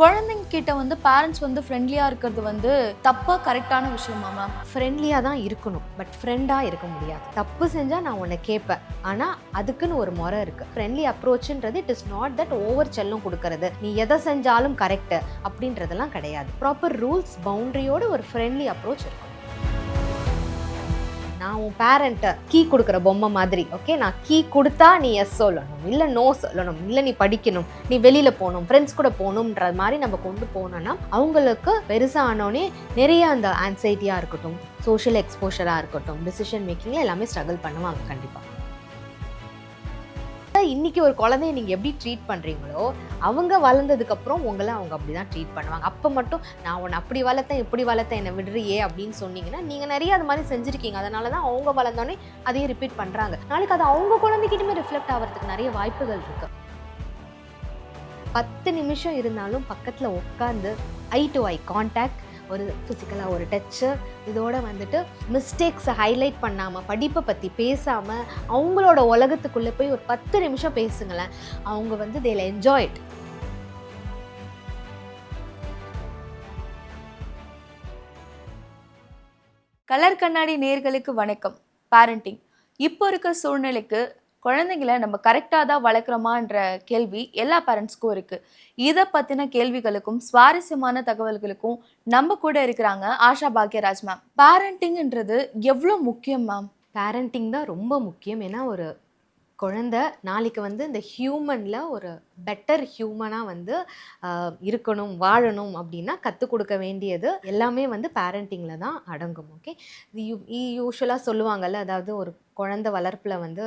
குழந்தைங்க கிட்ட வந்து பேரண்ட்ஸ் வந்து ஃப்ரெண்ட்லியா இருக்கிறது வந்து தப்பா கரெக்டான விஷயமா மேம்? ஃப்ரெண்ட்லியாக தான் இருக்கணும், பட் ஃப்ரெண்டாக இருக்க முடியாது. தப்பு செஞ்சால் நான் உன்னை கேட்பேன், ஆனால் அதுக்குன்னு ஒரு முறை இருக்குது. ஃப்ரெண்ட்லி அப்ரோச்சுன்றது it is not that over செல்லம் கொடுக்கறது, நீ எதை செஞ்சாலும் கரெக்டு அப்படின்றதெல்லாம் கிடையாது. ப்ராப்பர் ரூல்ஸ் பவுண்டரியோட ஒரு ஃப்ரெண்ட்லி அப்ரோச் இருக்கும். நான் உன் பேரண்ட்டை கீ கொடுக்குற பொம்மை மாதிரி, ஓகே, நான் கீ கொடுத்தா நீ எஸ் சொல்லணும், இல்லை நோ சொல்லணும், இல்லை நீ படிக்கணும், நீ வெளியில் போகணும், ஃப்ரெண்ட்ஸ் கூட போகணுன்ற மாதிரி நம்ம கொண்டு போனோன்னா அவங்களுக்கு பெருசாக ஆனோடனே நிறைய அந்த ஆன்சைட்டியாக இருக்கட்டும், சோஷியல் எக்ஸ்போஷராக இருக்கட்டும், டிசிஷன் மேக்கிங்கில் எல்லாமே ஸ்ட்ரகிள் பண்ணுவாங்க கண்டிப்பாக. இன்னைக்கு ஒரு குழந்தைய நீங்கள் எப்படி ட்ரீட் பண்ணுறீங்களோ அவங்க வளர்ந்ததுக்கப்புறம் உங்களை அவங்க அப்படி தான் ட்ரீட் பண்ணுவாங்க. அப்போ மட்டும் நான் உன்னை அப்படி வளர்த்தேன் இப்படி வளர்த்தேன் என்னை விடுறியே அப்படின்னு சொன்னீங்கன்னா நீங்கள் நிறைய அது மாதிரி செஞ்சுருக்கீங்க. அதனால தான் அவங்க வளர்ந்தோடனே அதையும் ரிப்பீட் பண்ணுறாங்க. நாளைக்கு அது அவங்க குழந்தைகிட்டுமே ரிஃப்ளெக்ட் ஆகிறதுக்கு நிறைய வாய்ப்புகள் இருக்குது. 10 நிமிஷம் இருந்தாலும் பக்கத்தில் உட்காந்து ஐ டு ஐ கான்டாக்ட், ஒரு ஃபிசிக்கலாக ஒரு டச்சு, இதோட வந்துட்டு மிஸ்டேக்ஸை ஹைலைட் பண்ணாமல், படிப்பை பற்றி பேசாமல் அவங்களோட உலகத்துக்குள்ளே போய் ஒரு 10 நிமிஷம் பேசுங்களேன். அவங்க வந்து they'll enjoy it. கலர் கண்ணாடி நேயர்களுக்கு வணக்கம். பேரண்டிங் இப்போ இருக்க சூழ்நிலைக்கு குழந்தைங்களை நம்ம கரெக்டாக தான் வளர்க்குறோமான்ற கேள்வி எல்லா பேரண்ட்ஸ்க்கும் இருக்குது. இதை பற்றின கேள்விகளுக்கும் சுவாரஸ்யமான தகவல்களுக்கும் நம்ம கூட இருக்கிறாங்க ஆஷா பாக்யராஜ் மேம். பேரண்டிங்ன்றது எவ்வளோ முக்கியம் மேம்? பேரண்டிங் தான் ரொம்ப முக்கியம். ஏன்னா ஒரு குழந்தை நாளைக்கு வந்து இந்த ஹியூமனில் ஒரு பெட்டர் ஹியூமனாக வந்து இருக்கணும், வாழணும் அப்படின்னா கற்றுக் கொடுக்க வேண்டியது எல்லாமே வந்து பேரண்டிங்கில் தான் அடங்கும். ஓகே, இது யூஸ்வலாக சொல்லுவாங்கல்ல, அதாவது ஒரு குழந்தை வளர்ப்பில் வந்து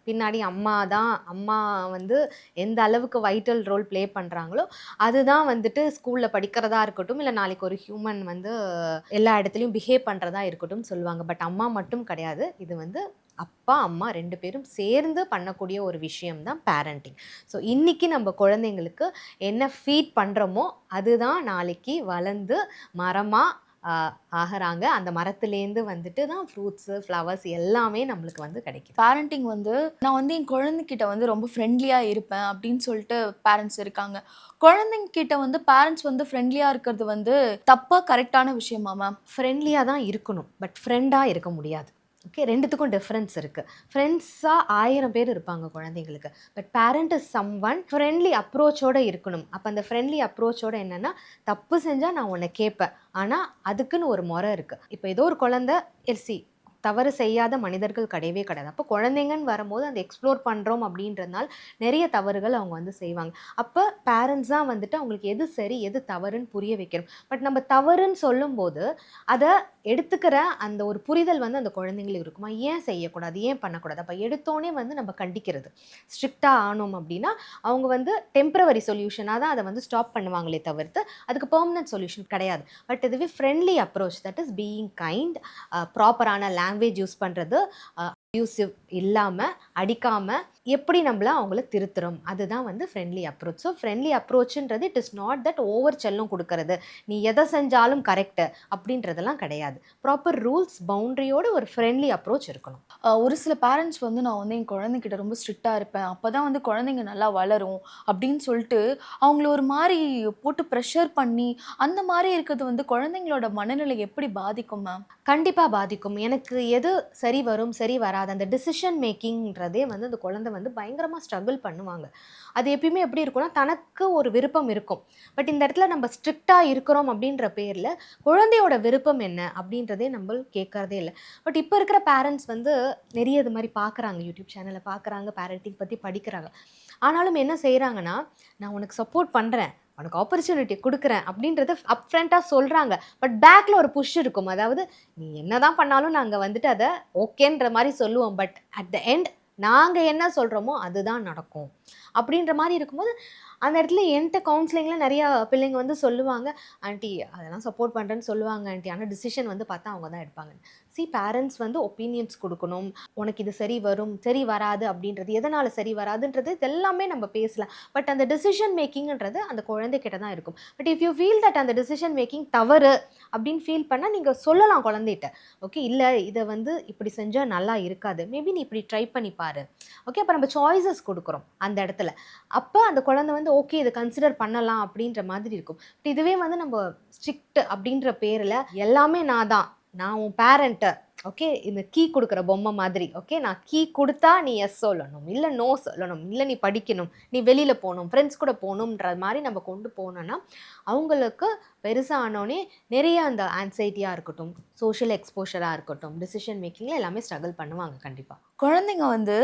பின்னாடி அம்மா வந்து எந்த அளவுக்கு வைட்டல் ரோல் ப்ளே பண்ணுறாங்களோ அதுதான் வந்துட்டு ஸ்கூலில் படிக்கிறதா இருக்கட்டும், இல்லை நாளைக்கு ஒரு ஹியூமன் வந்து எல்லா இடத்துலையும் பிஹேவ் பண்ணுறதா இருக்கட்டும் சொல்லுவாங்க. பட் அம்மா மட்டும் கிடையாது, இது வந்து அப்பா அம்மா 2 பேரும் சேர்ந்து பண்ணக்கூடிய ஒரு விஷயம்தான் பேரண்டிங். ஸோ இன்றைக்கி நம்ம குழந்தைங்களுக்கு என்ன ஃபீட் பண்ணுறோமோ அதுதான் நாளைக்கு வளர்ந்து மரமாக ஆகிறாங்க. அந்த மரத்துலேருந்து வந்துட்டு தான் ஃப்ரூட்ஸு, ஃப்ளவர்ஸ் எல்லாமே நம்மளுக்கு வந்து கிடைக்கும். பேரண்டிங் வந்து நான் வந்து என் குழந்தைகிட்ட வந்து ரொம்ப ஃப்ரெண்ட்லியாக இருப்பேன் அப்படின்னு சொல்லிட்டு பேரண்ட்ஸ் இருக்காங்க. குழந்தைங்க கிட்ட வந்து பேரண்ட்ஸ் வந்து ஃப்ரெண்ட்லியாக இருக்கிறது வந்து தப்பா கரெக்டான விஷயமா மேம்? ஃப்ரெண்ட்லியாக தான் இருக்கணும், பட் ஃப்ரெண்டாக இருக்க முடியாது. ஓகே, ரெண்டுத்துக்கும் டிஃப்ரென்ஸ் இருக்குது. ஃப்ரெண்ட்ஸாக 1000 பேர் இருப்பாங்க குழந்தைங்களுக்கு, but parent is someone friendly அப்ரோச்சோடு இருக்கணும். அப்போ அந்த ஃப்ரெண்ட்லி அப்ரோச்சோடு என்னென்னா, தப்பு செஞ்சால் நான் உன்னை கேட்பேன், ஆனால் அதுக்குன்னு ஒரு முறை இருக்குது. இப்போ ஏதோ ஒரு குழந்தை தவறு செய்யாத மனிதர்கள் கிடையவே கிடையாது. அப்போ குழந்தைங்கன்னு வரும்போது அந்த எக்ஸ்ப்ளோர் பண்ணுறோம் அப்படின்றதுனால நிறைய தவறுகள் அவங்க வந்து செய்வாங்க. அப்போ பேரண்ட்ஸ் தான் வந்துட்டு அவங்களுக்கு எது சரி எது தவறுன்னு புரிய வைக்கணும். பட் நம்ம தவறுன்னு சொல்லும்போது அதை எடுத்துக்கிற அந்த ஒரு புரிதல் வந்து அந்த குழந்தைங்களுக்கு இருக்குமா, ஏன் செய்யக்கூடாது, ஏன் பண்ணக்கூடாது. அப்போ எடுத்தோடனே வந்து நம்ம கண்டிக்கிறது ஸ்ட்ரிக்டாக ஆனோம் அப்படின்னா அவங்க வந்து டெம்பரவரி சொல்யூஷனாக தான் அதை வந்து ஸ்டாப் பண்ணுவாங்களே தவிர்த்து அதுக்கு பெர்மனன்ட் சொல்யூஷன் கிடையாது. பட் இதுவே friendly approach, that is being kind, ப்ராப்பரான லாங்குவேஜ் யூஸ் பண்ணுறது, அப்யூசிவ் இல்லாமல் அடிக்காமல் எப்படி நம்மள அவங்கள திருத்துறோம், அதுதான் வந்து ஃப்ரெண்ட்லி அப்ரோச். ஸோ ஃப்ரெண்ட்லி அப்ரோச்சுன்றது it is not that over செல்லம் கொடுக்கறது, நீ எதை செஞ்சாலும் கரெக்டு அப்படின்றதெல்லாம் கிடையாது. ப்ராப்பர் ரூல்ஸ் பவுண்டரியோட ஒரு ஃப்ரெண்ட்லி அப்ரோச் இருக்கணும். ஒரு சில பேரண்ட்ஸ் வந்து நான் வந்து என் குழந்தைகிட்ட ரொம்ப ஸ்ட்ரிக்டாக இருப்பேன், அப்போ தான் வந்து குழந்தைங்க நல்லா வளரும் அப்படின்னு சொல்லிட்டு அவங்கள ஒரு மாதிரி போட்டு ப்ரெஷர் பண்ணி அந்த மாதிரி இருக்கிறது வந்து குழந்தைங்களோட மனநிலை எப்படி பாதிக்கும் மேம்? கண்டிப்பாக பாதிக்கும். எனக்கு எது சரி வரும் சரி வராது அந்த டிசிஷன் மேக்கிங்கிறதே வந்து அந்த குழந்தை வந்து பயங்கரமாக ஸ்ட்ரகிள் பண்ணுவாங்க. அது எப்பயுமே எப்படி இருக்கும்னா, தனக்கு ஒரு விருப்பம் இருக்கும், பட் இந்த இடத்துல நம்ம ஸ்ட்ரிக்டாக இருக்கிறோம் அப்படின்ற பேரில் குழந்தையோட விருப்பம் என்ன அப்படின்றதே நம்ம கேட்கறதே இல்லை. பட் இப்போ இருக்கிற பேரண்ட்ஸ் வந்து நிறைய இது மாதிரி பார்க்குறாங்க, யூடியூப் சேனலை பார்க்குறாங்க, பேரண்டிங் பற்றி படிக்கிறாங்க. ஆனாலும் என்ன செய்கிறாங்கன்னா, நான் உனக்கு சப்போர்ட் பண்ணுறேன், உனக்கு ஆப்பர்ச்சுனிட்டி கொடுக்குறேன் அப்படின்றத அப்ஃப்ரண்ட்டாக சொல்கிறாங்க. பட் பேக்கில் ஒரு புஷ் இருக்கும், அதாவது நீ என்ன தான் பண்ணாலும் நாங்கள் வந்துட்டு அதை ஓகேன்ற மாதிரி சொல்லுவோம், பட் அட் த எண்ட் நாங்கள் என்ன சொல்கிறோமோ அதுதான் நடக்கும் அப்படின்ற மாதிரி இருக்கும்போது அந்த இடத்துல என்கிட்ட கவுன்சிலிங்கில் நிறையா பிள்ளைங்க வந்து சொல்லுவாங்க, ஆண்டி அதெல்லாம் சப்போர்ட் பண்ணுறேன்னு சொல்லுவாங்க ஆண்டி, ஆனால் டிசிஷன் வந்து பார்த்தா அவங்க தான் எடுப்பாங்க. பேரண்ட்ஸ் வந்து ஒப்பீனியன்ஸ் கொடுக்கணும். உனக்கு இது சரி வரும், சரி வராது அப்படின்றது, எதனால் சரி வராதுன்றது இதெல்லாமே நம்ம பேசலாம். பட் அந்த டிசிஷன் மேக்கிங்ன்றது அந்த குழந்தைகிட்ட தான் இருக்கும். But if you feel that அந்த டிசிஷன் மேக்கிங் தவறு அப்படின்னு ஃபீல் பண்ணால் நீங்கள் சொல்லலாம் குழந்தைகிட்ட. ஓகே, இல்லை இதை வந்து இப்படி செஞ்சால் நல்லா இருக்காது, மேபி நீ இப்படி ட்ரை பண்ணி பாரு. ஓகே, அப்போ நம்ம சாய்ஸஸ் கொடுக்குறோம் அந்த இடத்துல. அப்போ அந்த குழந்தை வந்து ஓகே இதை கன்சிடர் பண்ணலாம் அப்படின்ற மாதிரி இருக்கும். பட் இதுவே வந்து நம்ம ஸ்ட்ரிக்ட் அப்படின்ற பேரில் எல்லாமே நான் உன் பேரண்ட்டு, ஓகே இந்த கீ கொடுக்குற பொம்மை மாதிரி, ஓகே நான் கீ கொடுத்தா நீ எஸ் சொல்லணும், இல்லை நோ சொல்லணும், இல்லை நீ படிக்கணும், நீ வெளியில் போகணும், ஃப்ரெண்ட்ஸ் கூட போகணுன்ற மாதிரி நம்ம கொண்டு போனோன்னா அவங்களுக்கு பெருசாக ஆனோடனே நிறைய அந்த ஆன்சைட்டியாக இருக்கட்டும், சோஷியல் எக்ஸ்போஷராக இருக்கட்டும், டிசிஷன் மேக்கிங்கில் எல்லாமே ஸ்ட்ரகிள் பண்ணுவாங்க கண்டிப்பாக. குழந்தைங்க வந்து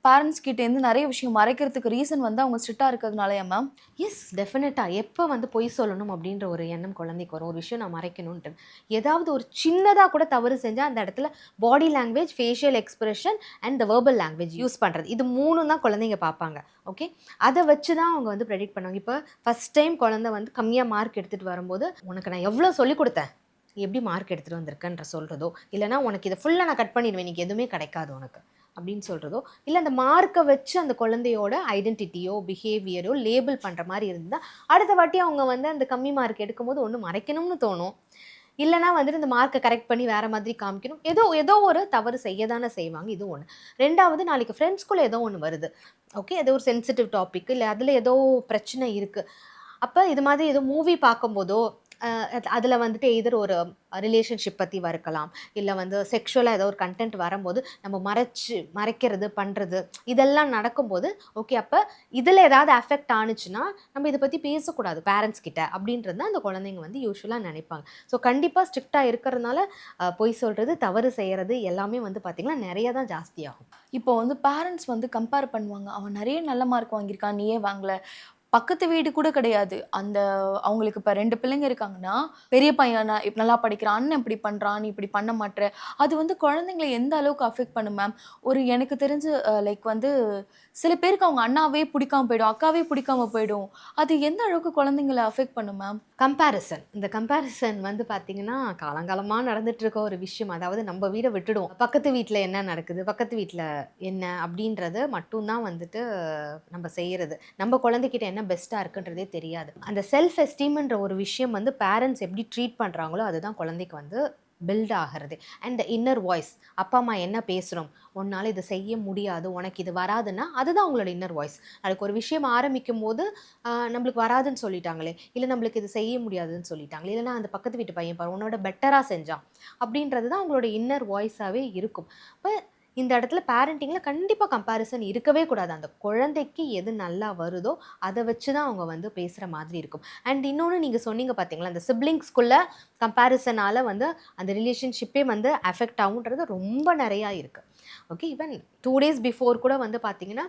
பேரண்ட்ஸ் கிட்டேருந்து நிறைய விஷயம் மறைக்கிறதுக்கு ரீசன் வந்து அவங்க ஸ்ட்ரிக்டாக இருக்கிறதுனாலயா மேம்? எஸ், டெஃபினட்டாக. எப்போ வந்து பொய் சொல்லணும் அப்படின்ற ஒரு எண்ணம் குழந்தைக்கு வரும், ஒரு விஷயம் நான் மறைக்கணுன்ட்டு, ஏதாவது ஒரு சின்னதாக கூட தவறு செஞ்சால் அந்த இடத்துல body language, facial expression and the verbal language use பண்ணுறது, இது 3 தான் குழந்தைங்க பார்ப்பாங்க. ஓகே, அதை வச்சு தான் அவங்க வந்து ப்ரெடிக்ட் பண்ணுவாங்க. இப்போ ஃபஸ்ட் டைம் குழந்தை வந்து கம்மியாக மார்க் எடுத்துகிட்டு வரும்போது, உனக்கு நான் எவ்வளோ சொல்லிக் கொடுத்தேன், நீ எப்படி மார்க் எடுத்துகிட்டு வந்திருக்கன்ற சொல்கிறதோ, இல்லைனா உனக்கு இதை ஃபுல்லாக நான் கட் பண்ணிடுவேன், இன்றைக்கி எதுவுமே கிடைக்காது உனக்கு அப்படின்னு சொல்கிறதோ, இல்லை அந்த மார்க்கை வச்சு அந்த குழந்தையோட ஐடென்டிட்டியோ பிஹேவியரோ லேபிள் பண்ணுற மாதிரி இருந்தால் அடுத்த வாட்டி அவங்க வந்து அந்த கம்மி மார்க் எடுக்கும்போது ஒன்று மறைக்கணும்னு தோணும், இல்லைனா வந்துட்டு இந்த மார்க்கை கரெக்ட் பண்ணி வேறு மாதிரி காமிக்கணும், ஏதோ ஒரு தவறு செய்ய தானே செய்வாங்க. இது ஒன்று. ரெண்டாவது, நாளைக்கு ஃப்ரெண்ட்ஸ்குள்ளே ஏதோ ஒன்று வருது, ஓகே ஏதோ ஒரு சென்சிட்டிவ் டாபிக், இல்லை அதில் ஏதோ பிரச்சனை இருக்குது, அப்போ இது மாதிரி ஏதோ மூவி பார்க்கும்போதோ அதில் வந்துட்டு எதர் ஒரு ரிலேஷன்ஷிப் பற்றி இருக்கலாம், இல்லை வந்து செக்ஷுவலாக ஏதோ ஒரு கண்டென்ட் வரும்போது நம்ம மறைக்கிறது பண்ணுறது இதெல்லாம் நடக்கும்போது, ஓகே அப்போ இதில் ஏதாவது அஃபெக்ட் ஆணுச்சுன்னா நம்ம இதை பற்றி பேசக்கூடாது பேரண்ட்ஸ் கிட்ட அப்படின்றது தான் அந்த குழந்தைங்க வந்து யூஸ்வலாக நினைப்பாங்க. ஸோ கண்டிப்பாக ஸ்ட்ரிக்டாக இருக்கிறதுனால பொய் சொல்கிறது, தவறு செய்கிறது எல்லாமே வந்து பார்த்திங்கன்னா நிறைய தான் ஜாஸ்தியாகும். இப்போ வந்து பேரண்ட்ஸ் வந்து கம்பேர் பண்ணுவாங்க, அவன் நிறைய நல்ல மார்க் வாங்கியிருக்கான் நீயே வாங்கலை, பக்கத்து வீடு கூட கிடையாது. அந்த அவங்களுக்கு இப்போ 2 பிள்ளைங்க இருக்காங்கன்னா, பெரிய பையன் நல்லா படிக்கிறான், அண்ணன் இப்படி பண்ணுறான், நீ இப்படி பண்ண மாட்ற. அது வந்து குழந்தைங்கள எந்த அளவுக்கு அஃபெக்ட் பண்ணும் மேம்? ஒரு எனக்கு தெரிஞ்சு லைக் வந்து சில பேருக்கு அவங்க அண்ணாவே பிடிக்காம போயிடும், அக்காவே பிடிக்காம போயிடும். அது எந்த அளவுக்கு குழந்தைங்கள அஃபெக்ட் பண்ணும் மேம்? இந்த கம்பேரிசன் வந்து பார்த்தீங்கன்னா காலங்காலமாக நடந்துட்டு இருக்க ஒரு விஷயம். அதாவது நம்ம வீடை விட்டுடுவோம், பக்கத்து வீட்டில் என்ன நடக்குது, பக்கத்து வீட்டில் என்ன அப்படின்றது மட்டும்தான் வந்துட்டு நம்ம செய்கிறது. நம்ம குழந்தைகிட்ட என்ன பெஸ்ட்டாக இருக்குன்றதே தெரியாது. அந்த செல்ஃப் எஸ்டீம்ன்ற ஒரு விஷயம் வந்து பேரண்ட்ஸ் எப்படி ட்ரீட் பண்ணுறாங்களோ அதுதான் குழந்தைக்கு வந்து பில்ட் ஆகிறது. அண்ட் இன்னர் வாய்ஸ், அப்பா அம்மா என்ன பேசுகிறோம், உன்னால் இதை செய்ய முடியாது, உனக்கு இது வராதுன்னா அதுதான் அவங்களோட இன்னர் வாய்ஸ். அதுக்கு ஒரு விஷயம் ஆரம்பிக்கும் போது நம்மளுக்கு வராதுன்னு சொல்லிட்டாங்களே, இல்லை நம்மளுக்கு இது செய்ய முடியாதுன்னு சொல்லிட்டாங்களே, இல்லைனா அந்த பக்கத்து வீட்டு பையன் பாரு உன்னோட பெட்டராக செஞ்சான் அப்படின்றது தான் அவங்களோட இன்னர் வாய்ஸாகவே இருக்கும். இப்போ இந்த இடத்துல பேரண்டிங்கில் கண்டிப்பாக கம்பேரிசன் இருக்கவே கூடாது. அந்த குழந்தைக்கு எது நல்லா வருதோ அதை வச்சு தான் அவங்க வந்து பேசுகிற மாதிரி இருக்கும். அண்ட் இன்னொன்று நீங்கள் சொன்னீங்க பார்த்தீங்களா, அந்த சிப்ளிங்ஸ்குள்ளே கம்பேரிசனால் வந்து அந்த ரிலேஷன்ஷிப்பே வந்து அஃபெக்ட் ஆகுன்றது ரொம்ப நிறையா இருக்குது. ஓகே, ஈவன் 2 days பிஃபோர் கூட வந்து பார்த்தீங்கன்னா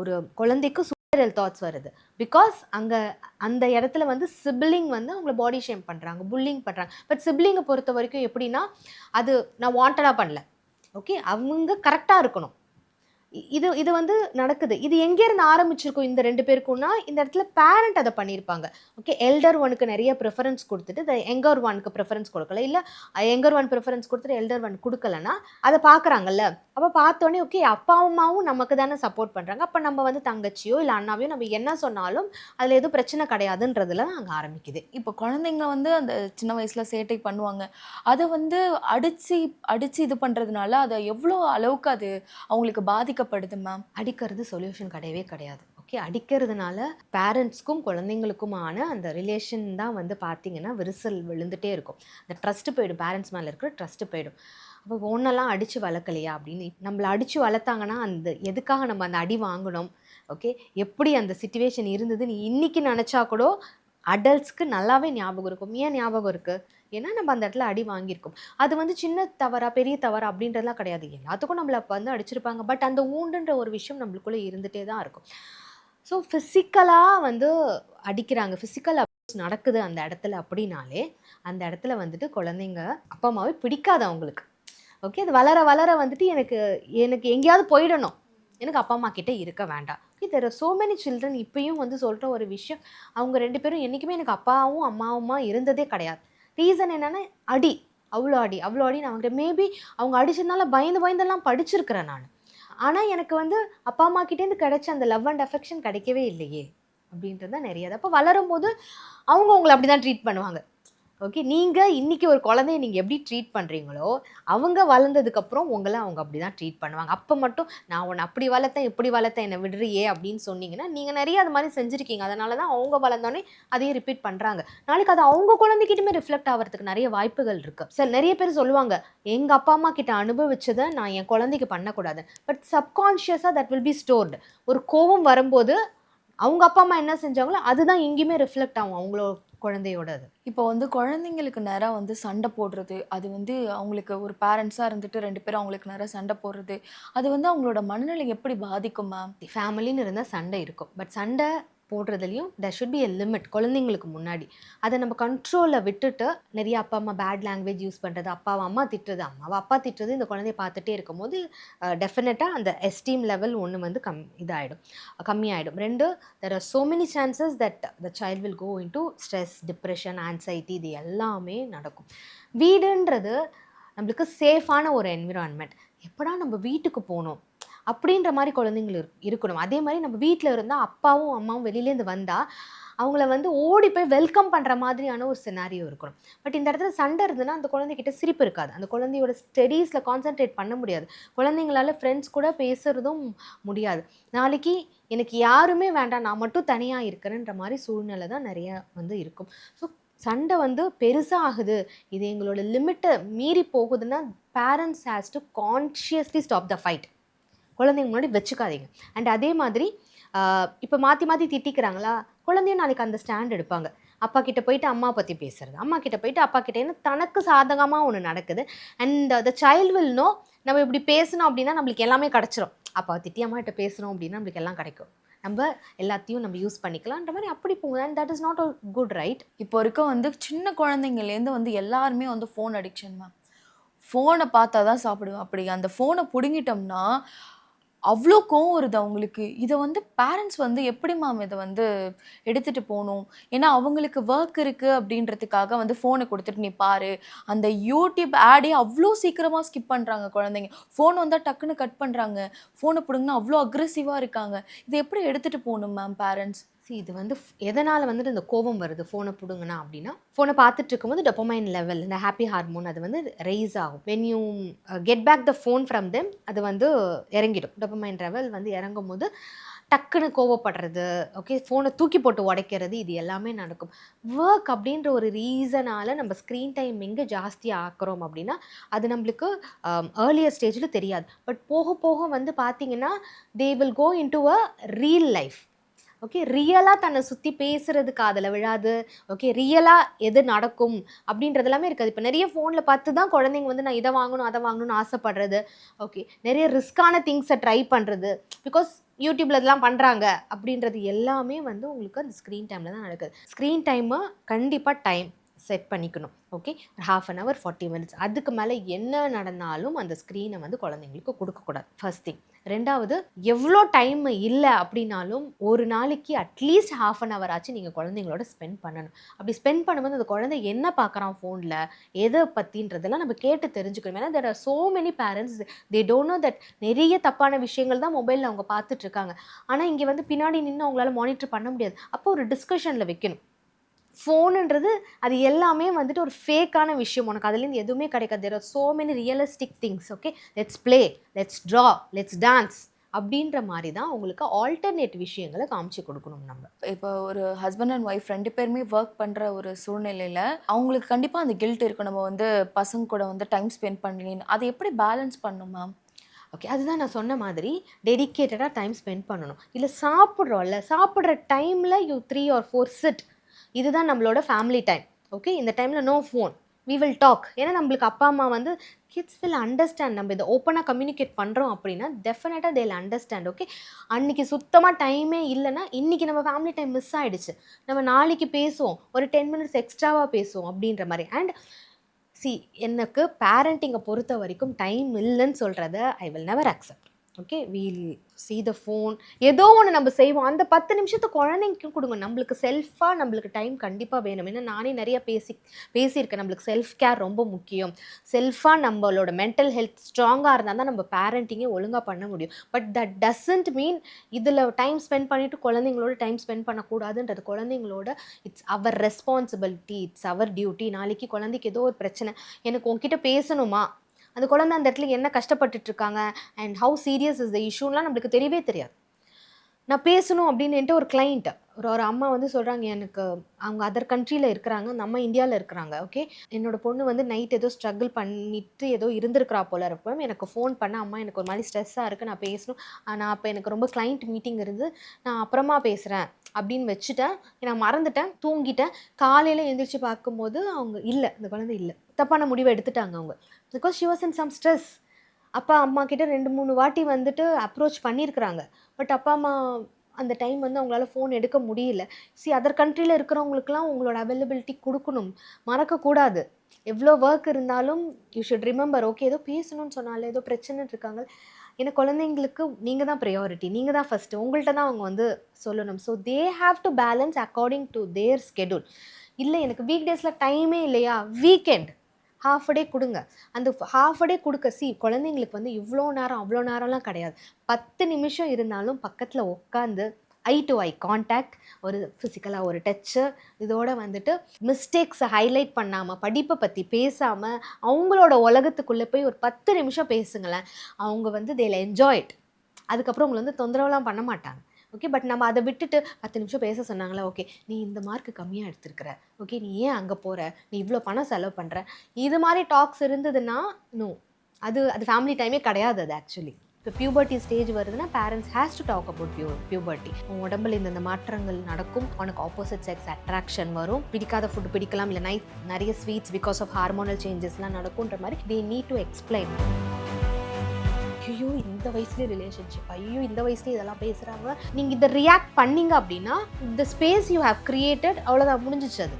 ஒரு குழந்தைக்கு சூசைடல் தாட்ஸ் வருது. பிகாஸ் அங்கே அந்த இடத்துல வந்து சிப்ளிங் வந்து அவங்கள பாடி ஷேம் பண்ணுறாங்க, புல்லிங் பண்ணுறாங்க. பட் சிப்ளிங்கை பொறுத்த வரைக்கும் எப்படின்னா, அது நான் வாண்டடாக பண்ணல, ஓகே அவங்க கரெக்டாக இருக்கணும். இது வந்து நடக்குது. இது எங்கேருந்து ஆரம்பிச்சிருக்கும் இந்த 2 பேருக்கும்னா, இந்த இடத்துல பேரண்ட் அதை பண்ணியிருப்பாங்க. ஓகே, எல்டர் ஒனுக்கு நிறைய ப்ரிஃபரன்ஸ் கொடுத்துட்டு யங்கர் ஒனுக்கு ப்ரிஃபரன்ஸ் கொடுக்கல, இல்லை யங்கர் ஒன் ப்ரிஃபரன்ஸ் கொடுத்துட்டு எல்டர் ஒன் கொடுக்கலன்னா அதை பார்க்குறாங்கல்ல. அப்போ பார்த்தோன்னே ஓகே அப்பா அம்மாவும் நமக்கு தானே சப்போர்ட் பண்ணுறாங்க, அப்போ நம்ம வந்து தங்கச்சியோ இல்லை அண்ணாவையோ நம்ம என்ன சொன்னாலும் அதில் எதுவும் பிரச்சனை கிடையாதுன்றதுல அங்கே ஆரம்பிக்குது. இப்போ குழந்தைங்க வந்து அந்த சின்ன வயசில் சேட்டை பண்ணுவாங்க, அதை வந்து அடித்து இது பண்ணுறதுனால அதை எவ்வளோ அளவுக்கு அது அவங்களுக்கு பாதிக்கப்படுது மேம்? அடிக்கிறது சொல்யூஷன் கிடையவே கிடையாது. ஓகே, அடிக்கிறதுனால பேரண்ட்ஸ்க்கும் குழந்தைங்களுக்குமான அந்த ரிலேஷன் தான் வந்து பார்த்திங்கன்னா விரிசல் விழுந்துகிட்டே இருக்கும். அந்த ட்ரஸ்ட்டு போயிடும், பேரண்ட்ஸ் மேலே இருக்கிற ட்ரஸ்ட்டு போயிடும். அப்போ ஒன்றெல்லாம் அடித்து வளர்க்கலையா அப்படின்னு நம்மளை அடித்து வளர்த்தாங்கன்னா அந்த எதுக்காக நம்ம அந்த அடி வாங்கணும், ஓகே எப்படி அந்த சிச்சுவேஷன் இருந்ததுன்னு இன்றைக்கி நினச்சா கூட அடல்ட்ஸ்க்கு நல்லாவே ஞாபகம் இருக்கும். ஏன் ஞாபகம் இருக்குது? ஏன்னா நம்ம அந்த இடத்துல அடி வாங்கியிருக்கோம். அது வந்து சின்ன தவறா பெரிய தவறா அப்படின்றதுலாம் கிடையாது, எல்லாத்துக்கும் நம்மளை அப்போ வந்து அடிச்சிருப்பாங்க. பட் அந்த ஊண்டுன்ற ஒரு விஷயம் நம்மளுக்குள்ளே இருந்துகிட்டே தான் இருக்கும். ஸோ ஃபிசிக்கலாக வந்து அடிக்கிறாங்க, ஃபிசிக்கல் அபியூஸ் நடக்குது அந்த இடத்துல அப்படின்னாலே அந்த இடத்துல வந்துட்டு குழந்தைங்க அப்பா அம்மாவே பிடிக்காது அவங்களுக்கு. ஓகே, அது வளர வளர வந்துட்டு எனக்கு எங்கேயாவது போயிடணும், எனக்கு அப்பா அம்மா கிட்டே இருக்க வேண்டாம். There are so many children இப்பயும் வந்து சொல்கிற ஒரு விஷயம், அவங்க 2 பேரும் என்றைக்குமே எனக்கு அப்பாவும் அம்மாவுமா இருந்ததே கிடையாது. ரீசன் என்னென்னா அடி. அவ்வளோ அடி அவ்வளோ அடி நான் வாங்குறேன். மேபி அவங்க அடிச்சதுனால பயந்தெல்லாம் படிச்சிருக்கிறேன் நான். ஆனால் எனக்கு வந்து அப்பா அம்மா கிட்டேருந்து கிடைச்ச அந்த லவ் அண்ட் அஃபெக்ஷன் கிடைக்கவே இல்லையே அப்படின்றது தான் நிறைய. அப்போ வளரும்போது அவங்க உங்களை அப்படி தான் ட்ரீட் பண்ணுவாங்க. ஓகே, நீங்கள் இன்றைக்கி ஒரு குழந்தைய நீங்கள் எப்படி ட்ரீட் பண்ணுறீங்களோ அவங்க வளர்ந்ததுக்கப்புறம் உங்களை அவங்க அப்படி தான் ட்ரீட் பண்ணுவாங்க. அப்போ மட்டும் நான் உன்னை அப்படி வளர்த்தேன் இப்படி வளர்த்தேன் என்னை விடுறியே அப்படின்னு சொன்னீங்கன்னா நீங்கள் நிறைய அது மாதிரி செஞ்சுருக்கீங்க. அதனால தான் அவங்க வளர்ந்தோடனே அதையும் ரிப்பீட் பண்ணுறாங்க. நாளைக்கு அது அவங்க குழந்தைகிட்டுமே ரிஃப்ளெக்ட் ஆகிறதுக்கு நிறைய வாய்ப்புகள் இருக்குது. சார் நிறைய பேர் சொல்லுவாங்க எங்கள் அப்பா அம்மா கிட்ட அனுபவிச்சதை நான் என் குழந்தைக்கு பண்ணக்கூடாது. பட் சப்கான்ஷியஸாக தட் வில் பி ஸ்டோர்டு. ஒரு கோபம் வரும்போது அவங்க அப்பா அம்மா என்ன செஞ்சாங்களோ அதுதான் எங்கேயுமே ரிஃப்ளெக்ட் ஆகும் அவங்களோட குழந்தையோட. அது இப்போ வந்து குழந்தைங்களுக்கு நேரா வந்து சண்டை போடுறது, அது வந்து அவங்களுக்கு ஒரு பேரண்ட்ஸாக இருந்துட்டு 2 பேரும் அவங்களுக்கு நேரா சண்டை போடுறது, அது வந்து அவங்களோட மனநிலை எப்படி பாதிக்கும் மேம்? ஃபேமிலின்னு இருந்தால் சண்டை இருக்கும். பட் சண்டை போடுறதுலையும் there should be a limit. குழந்தைங்களுக்கு முன்னாடி அதை நம்ம கண்ட்ரோலில் விட்டுட்டு நிறைய அப்பா அம்மா பேட் லாங்குவேஜ் யூஸ் பண்ணுறது, அப்பாவை அம்மா திட்டுறது, அம்மாவை அப்பா திட்டுறது, இந்த குழந்தைய பார்த்துட்டே இருக்கும்போது டெஃபினட்டாக அந்த எஸ்டீம் லெவல் ஒன்று வந்து கம்மியாயிடும். 2, there are so many chances that the child will go into stress, depression, anxiety. இது எல்லாமே நடக்கும். வீடுன்றது நம்மளுக்கு சேஃபான ஒரு என்விரான்மெண்ட். எப்படா நம்ம வீட்டுக்கு போகணும் அப்படின்ற மாதிரி குழந்தைங்கள் இருக்கணும். அதே மாதிரி நம்ம வீட்டில் இருந்தால் அப்பாவும் அம்மாவும் வெளியிலேருந்து வந்தால் அவங்கள வந்து ஓடி போய் வெல்கம் பண்ணுற மாதிரியான ஒரு சினாரியோ இருக்கணும். பட் இந்த இடத்துல சண்டை இருந்ததுன்னா அந்த குழந்தைகிட்ட சிரிப்பு இருக்காது. அந்த குழந்தையோட ஸ்டடீஸில் கான்சென்ட்ரேட் பண்ண முடியாது. குழந்தைங்களால ஃப்ரெண்ட்ஸ் கூட பேசுகிறதும் முடியாது. நாளைக்கு எனக்கு யாருமே வேண்டாம், நான் மட்டும் தனியாக இருக்கிறேன்ற மாதிரி சூழ்நிலை தான் நிறைய வந்து இருக்கும். ஸோ சண்டை வந்து பெருசாக ஆகுது, இது எங்களோட லிமிட்டை மீறி போகுதுன்னா parents has to consciously stop the fight. குழந்தைங்க முன்னாடி வச்சுக்காதீங்க. அண்ட் அதே மாதிரி இப்போ மாற்றி திட்டிக்கிறாங்களா, குழந்தையும் நாளைக்கு அந்த ஸ்டாண்ட் எடுப்பாங்க. அப்பா கிட்ட போயிட்டு அம்மா பற்றி பேசுறது, அம்மா கிட்ட போயிட்டு அப்பா கிட்டேன்னு தனக்கு சாதகமாக ஒன்று நடக்குது. And the child will know நம்ம இப்படி பேசணும் அப்படின்னா நம்மளுக்கு எல்லாமே கிடச்சிரும். அப்பா திட்டி அம்மா கிட்ட பேசணும் அப்படின்னா நம்மளுக்கு எல்லாம் கிடைக்கும், நம்ம எல்லாத்தையும் நம்ம யூஸ் பண்ணிக்கலான்ற மாதிரி அப்படி போகுது. And that is not a good right. இப்போ இருக்க வந்து சின்ன குழந்தைங்கள்லேருந்து வந்து எல்லாருமே வந்து ஃபோன் அடிக்ஷன் மேம். ஃபோனை பார்த்தா தான் சாப்பிடுவேன். அப்படி அந்த ஃபோனை பிடுங்கிட்டோம்னா அவ்வளோ கோவம் வருது அவங்களுக்கு. இதை வந்து பேரண்ட்ஸ் வந்து எப்படி மேம் இதை வந்து எடுத்துகிட்டு போகணும்? ஏன்னா அவங்களுக்கு ஒர்க் இருக்குது அப்படின்றதுக்காக வந்து ஃபோனை கொடுத்துட்டு நீ பாரு, அந்த யூடியூப் ஆடே அவ்வளோ சீக்கிரமாக ஸ்கிப் பண்ணுறாங்க குழந்தைங்க. ஃபோன் வந்தால் டக்குன்னு கட் பண்ணுறாங்க. ஃபோனை பிடுங்கினா அவ்வளோ அக்ரெசிவாக இருக்காங்க. இதை எப்படி எடுத்துகிட்டு போகணும் மேம் பேரண்ட்ஸ்? இது வந்து எதனால் வந்துட்டு இந்த கோபம் வருது ஃபோனை பிடுங்கினா அப்படின்னா, ஃபோனை பார்த்துட்டு இருக்கும்போது டொபமைன் லெவல், இந்த ஹாப்பி ஹார்மோன் அது வந்து ரைஸ் ஆகும். When you get back the phone from them அது வந்து இறங்கிடும். டொபமைன் லெவல் வந்து இறங்கும் போது டக்குன்னு கோவப்படுறது, ஓகே, ஃபோனை தூக்கி போட்டு உடைக்கிறது, இது எல்லாமே நடக்கும். ஒர்க் அப்படின்ற ஒரு ரீசனால் நம்ம ஸ்க்ரீன் டைம் எங்கே ஜாஸ்தி ஆக்குறோம் அப்படின்னா அது நம்மளுக்கு ஏர்லியர் ஸ்டேஜில் தெரியாது. பட் போக போக வந்து பார்த்திங்கன்னா they will go into a real life. Okay, ரியலாக தன்னை சுற்றி பேசுகிறதுக்கு அதில் விழாது. ஓகே, ரியலாக எது நடக்கும் அப்படின்றது எல்லாமே இருக்காது. இப்போ நிறைய ஃபோனில் பார்த்து தான் குழந்தைங்க வந்து நான் இதை வாங்கணும் அதை வாங்கணும்னு ஆசைப்படுறது. ஓகே, நிறைய ரிஸ்க்கான திங்ஸை ட்ரை பண்ணுறது, பிகாஸ் யூடியூப்பில் இதெல்லாம் பண்ணுறாங்க அப்படின்றது எல்லாமே வந்து உங்களுக்கு அந்த ஸ்க்ரீன் டைமில் தான் நடக்குது. ஸ்க்ரீன் டைமை கண்டிப்பாக டைம் செட் பண்ணிக்கணும். ஓகே, ஒரு 1/2 hour 40 minutes, அதுக்கு மேலே என்ன நடந்தாலும் அந்த ஸ்க்ரீனை வந்து குழந்தைங்களுக்கு கொடுக்கக்கூடாது. First thing. 2வது, எவ்வளோ டைம் இல்லை அப்படின்னாலும் ஒரு நாளைக்கு அட்லீஸ்ட் 1/2 hour ஆச்சு நீங்கள் குழந்தைங்களோட ஸ்பெண்ட் பண்ணணும். அப்படி ஸ்பெண்ட் பண்ணும்போது அந்த குழந்தை என்ன பார்க்குறான் ஃபோனில், எதை பற்றின்றதெல்லாம் நம்ம கேட்டு தெரிஞ்சுக்கணும். ஏன்னா there are so many parents, they don't know that நிறைய தப்பான விஷயங்கள் தான் மொபைலில் அவங்க பார்த்துட்ருக்காங்க. ஆனால் இங்கே வந்து பின்னாடி நின்று அவங்களால மானிட்டர் பண்ண முடியாது. அப்போ ஒரு டிஸ்கஷனில் வைக்கணும். ஃபோனுன்றது அது எல்லாமே வந்துட்டு ஒரு ஃபேக்கான விஷயம், உனக்கு அதுலேருந்து எதுவுமே கிடைக்காது. There are so many realistic things. Okay, let's play, let's draw, let's dance அப்படின்ற மாதிரி தான் உங்களுக்கு ஆல்டர்னேட் விஷயங்களை காமிச்சு கொடுக்கணும். நம்ம இப்போ ஒரு ஹஸ்பண்ட் அண்ட் ஒய்ஃப் 2 பேருமே ஒர்க் பண்ணுற ஒரு சூழ்நிலையில் அவங்களுக்கு கண்டிப்பாக அந்த கில்ட் இருக்கும், நம்ம வந்து பசங்க கூட வந்து டைம் ஸ்பெண்ட் பண்ணலேன்னு. அதை எப்படி பேலன்ஸ் பண்ணணும் மேம்? ஓகே, அதுதான் நான் சொன்ன மாதிரி டெடிக்கேட்டடாக டைம் ஸ்பெண்ட் பண்ணணும். இல்லை சாப்பிட்றோம்ல, சாப்பிட்ற டைமில் யூ 3 or 4 சிட், இதுதான் நம்மளோட ஃபேமிலி டைம். ஓகே, இந்த டைமில் no phone, we will talk. ஏன்னா நம்மளுக்கு அப்பா அம்மா வந்து கிட்ஸ் வில் அண்டர்ஸ்டாண்ட். நம்ம இதை ஓப்பனாக கம்யூனிகேட் பண்ணுறோம் அப்படின்னா டெஃபினட்டாக தே வில் அண்டர்ஸ்டாண்ட். ஓகே, அன்றைக்கி சுத்தமாக டைமே இல்லைன்னா இன்றைக்கி நம்ம ஃபேமிலி டைம் மிஸ் ஆகிடுச்சு, நம்ம நாளைக்கு பேசுவோம், ஒரு 10 minutes எக்ஸ்ட்ராவாக பேசுவோம் அப்படின்ற மாதிரி. அண்ட் எனக்கு பேரண்டிங்கை பொறுத்த வரைக்கும் டைம் இல்லைன்னு சொல்கிறத I will never accept. Okay, we'll see the phone, ஏதோ ஒன்று நம்ம செய்வோம். அந்த 10 நிமிஷத்தை குழந்தைங்களுக்கும் கொடுங்க. நம்மளுக்கு செல்ஃபாக நம்மளுக்கு டைம் கண்டிப்பாக வேணும். ஏன்னா நானே நிறைய பேசியிருக்கேன். நம்மளுக்கு செல்ஃப் கேர் ரொம்ப முக்கியம். செல்ஃபாக நம்மளோட மென்டல் ஹெல்த் ஸ்ட்ராங்காக இருந்தால் தான் நம்ம பேரண்டிங்கே ஒழுங்காக பண்ண முடியும். பட் தட் டசன்ட் மீன் இதில் டைம் ஸ்பெண்ட் பண்ணிவிட்டு குழந்தைங்களோட டைம் ஸ்பெண்ட் பண்ணக்கூடாதுன்றது. குழந்தைங்களோட it's our responsibility, it's our duty. நாளைக்கு குழந்தைக்கு ஏதோ ஒரு பிரச்சனை, எனக்கு உங்ககிட்ட பேசணுமா, அந்த குழந்தை அந்த இடத்துல என்ன கஷ்டப்பட்டுட்டு இருக்காங்க and how serious is the இஷ்யூலாம் நம்மளுக்கு தெரியவே தெரியாது. நான் பேசணும் அப்படின்ட்டு ஒரு கிளைண்ட், ஒரு அம்மா வந்து சொல்கிறாங்க, எனக்கு அவங்க அதர் கண்ட்ரியில் இருக்கிறாங்க, நம்ம இந்தியாவில் இருக்கிறாங்க. ஓகே, என்னோடய பொண்ணு வந்து நைட் ஏதோ ஸ்ட்ரகிள் பண்ணிட்டு ஏதோ இருந்திருக்கிறா போல இருக்கும். எனக்கு ஃபோன் பண்ண, அம்மா எனக்கு ஒரு மாதிரி ஸ்ட்ரெஸ்ஸாக இருக்குது, நான் பேசணும், நான் அப்போ எனக்கு ரொம்ப கிளைண்ட் மீட்டிங் இருந்து, நான் அப்புறமா பேசுகிறேன் அப்படின்னு வச்சுட்டேன். நான் மறந்துட்டேன், தூங்கிட்டேன். காலையில் எழுந்திரிச்சு பார்க்கும்போது அவங்க இல்லை, அந்த குழந்தை இல்லை. தப்பான முடிவை எடுத்துட்டாங்க அவங்க. Because she was in some stress. அப்பா அம்மா கிட்ட 2-3 வாட்டி வந்துட்டு அப்ரோச் பண்ணியிருக்கிறாங்க. பட் அப்பா அம்மா அந்த டைம் வந்து அவங்களால ஃபோன் எடுக்க முடியல. அதர் கண்ட்ரியில் இருக்கிறவங்களுக்குலாம் உங்களோட அவைலபிலிட்டி கொடுக்கணும், மறக்கக்கூடாது. எவ்வளோ ஒர்க் இருந்தாலும் யூ ஷுட் ரிமெம்பர். ஓகே, ஏதோ பேசணும்னு சொன்னால ஏதோ பிரச்சனை இருக்காங்க, ஏன்னா குழந்தைங்களுக்கு நீங்கள் தான் ப்ரையாரிட்டி, நீங்கள் தான் ஃபஸ்ட்டு, உங்கள்கிட்ட தான் அவங்க வந்து சொல்லணும். So they have to balance according to their schedule. இல்லை எனக்கு வீக் டேஸில் டைமே இல்லையா, வீக்கெண்ட் ஹாஃப் டே கொடுங்க. அந்த ஹாஃப் டே கொடுக்க குழந்தைங்களுக்கு வந்து இவ்வளோ நேரம் அவ்வளோ நேரம்லாம் கிடையாது. 10 நிமிஷம் இருந்தாலும் பக்கத்தில் உட்காந்து ஐ டு ஐ கான்டாக்ட், ஒரு ஃபிசிக்கலாக ஒரு டச்சு, இதோட வந்துட்டு மிஸ்டேக்ஸை ஹைலைட் பண்ணாமல், படிப்பை பற்றி பேசாமல், அவங்களோட உலகத்துக்குள்ளே போய் ஒரு 10 நிமிஷம் பேசுங்களேன். அவங்க வந்து தேல் என்ஜாய் இட். அதுக்கப்புறம் உங்களை வந்து தொந்தரவுலாம் பண்ண மாட்டாங்க. ஓகே, பட் நம்ம அதை விட்டுட்டு 10 நிமிஷம் பேச சொன்னாங்களா, ஓகே நீ இந்த மார்க்கு கம்மியாக எடுத்துருக்கிற, ஓகே நீ ஏன் அங்கே போகிற, நீ இவ்வளோ பணம் செலவு பண்ணுற, இது மாதிரி டாக்ஸ் இருந்ததுன்னா நோ, அது ஃபேமிலி டைமே கிடையாது. அது ஆக்சுவலி இப்போ பியூபர்ட்டி ஸ்டேஜ் வருதுன்னா parents has to talk about puberty. உன் உடம்புல இந்த மாற்றங்கள் நடக்கும், உனக்கு ஆப்போசிட் செக்ஸ் அட்ராக்ஷன் வரும், பிடிக்காத ஃபுட்டு பிடிக்கலாம், இல்லை நிறைய ஸ்வீட்ஸ் பிகாஸ் ஆஃப் ஹார்மோனல் சேஞ்சஸ்லாம் நடக்குன்ற மாதிரி தே நீட் டு எக்ஸ்பிளைன். ஐயோ இந்த வயசுலேயே ரிலேஷன்ஷிப், ஐயோ இந்த வயசுலேயே இதெல்லாம் பேசுகிறாங்க, நீங்கள் இதை ரியாக்ட் பண்ணீங்க அப்படின்னா இந்த ஸ்பேஸ் யூ ஹேவ் கிரியேட்டட், அவ்வளோதான், முடிஞ்சிச்சு அது.